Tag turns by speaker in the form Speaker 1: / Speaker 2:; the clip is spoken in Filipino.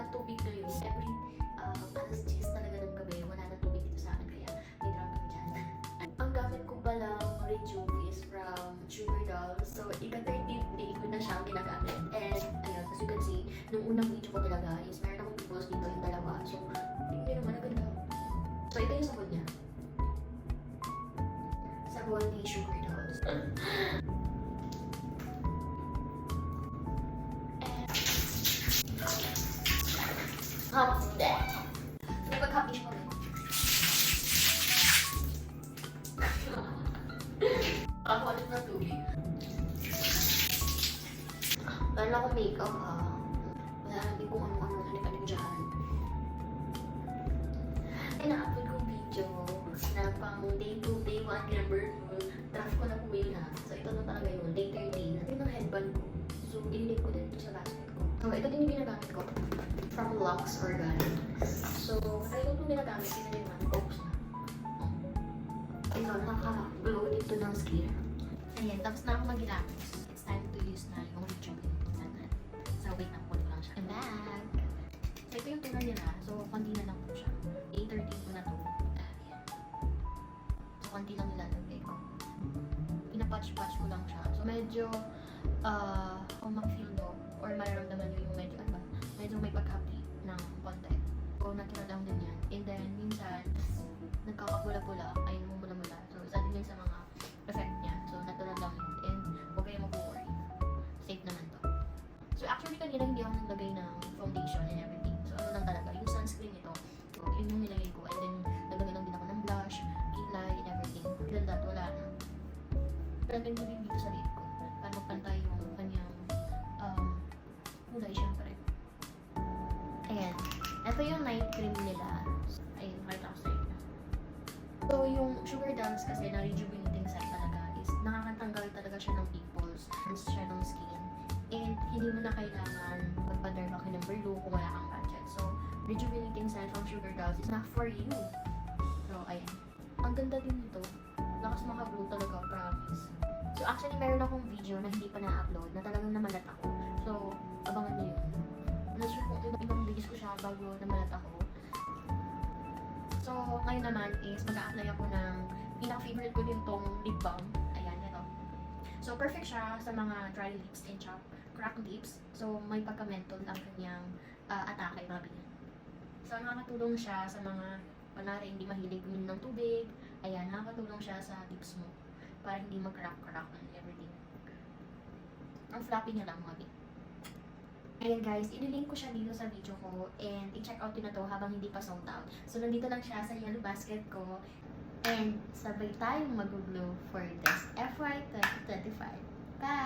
Speaker 1: walang tubig ngayon. Every alas 10 talaga ng gabi, wala na tubig dito sa akin, kaya may drama kami dyan. Ang gamit ko palang Rejuve is from Sugar Dolls. So, ika-13th day ko na siyang ginagamit. And, ayun, as you can see, nung unang video ko talaga is meron akong pimples dito yung dalawa. So, hindi naman ang ganda. So, ito yung sabon niya. Sabon ni Sugar Dolls. Hindi. So, pag-happy siya kami. Ako alit na tubig. Dahil ako makeup wala natin kung ano-ano halik-halik dyan. Ina-upload kong video na pang day 2, day 1, kinabird mo. Draft ko na pumili na. So, ito na talaga yun. Day 13. Ito yung headband ko. So, dinilip ko din ito sa basket ko. So, ito din yung ginagamit ko. From Lux Organic. So, ito itong ginagamit. Pinaliman. Oops na. Ito, naka-glow dito ng skin. Ayan, tapos na ako mag-relax. It's time to use na yung Rejuve. So, wait lang, kulit lang siya. I'm back! So, ito yung toner nila. So, konti na lang po siya. 8:13 ko na to. Ayan. So, konti lang nilalagay ko. Pinapatch-patch ko lang siya. So, medyo, kung mag-feel mo, or mararamdaman nyo yung medyo, medyo may paghapi ng konti. So, natural lang din yan. And then, minsan, nagkakapula-pula, ayun mo mula-mula. So, isa din yun sa mga effect niya. So, natural lang yun. And, huwag kayo mag-worry. Safe naman to. So, actually, kanina hindi ako naglagay ng foundation and everything. So, ano lang talaga, yung sunscreen ito. So, yun yung nilagay ko. And then, naglagay lang din ako ng blush, kilay, and everything. Then that, wala na. Nalagay ko din dito sa lid ko. Para magpantay yung kanyang kulay, syempre. Ayan. Ito yung night cream nila. Ayun, makita ko sa inyo. So, yung Sugar Dolls kasi na rejuvenating set talaga is nakakatanggal talaga siya ng pimples, siya ng skin. And hindi mo na kailangan magpa-derma ka ng Berlo kung wala kang budget. So, rejuvenating set from Sugar Dolls is not for you. So, ayan. Ang ganda din nito. Lakas maka-glow talaga, promise. So, actually, meron akong video na hindi pa na-upload na talagang namalat ako. So, abangan nyo yun. Nasure kung ibang videos ko siya bago namalat ako. So, ngayon naman is mag-a-apply ako ng pinaka-favorite ko din tong lip balm. Ayan, ito. So, perfect siya sa mga dry lips and cracked lips. So, may pagka-menthol ang kanyang atake, mga ganyan. So, nakakatulong siya sa mga panari hindi mahilig uminom ng tubig. Ayan, nakakatulong siya sa lips mo para hindi mag-crack and everything. Ang floppy niya lang, mga ganyan. Ayan guys, ililink ko siya dito sa video ko and i-check out yun na to habang hindi pa sold out. So, nandito lang siya sa yellow basket ko and sabay tayong mag-glow for this FY 2025. Bye!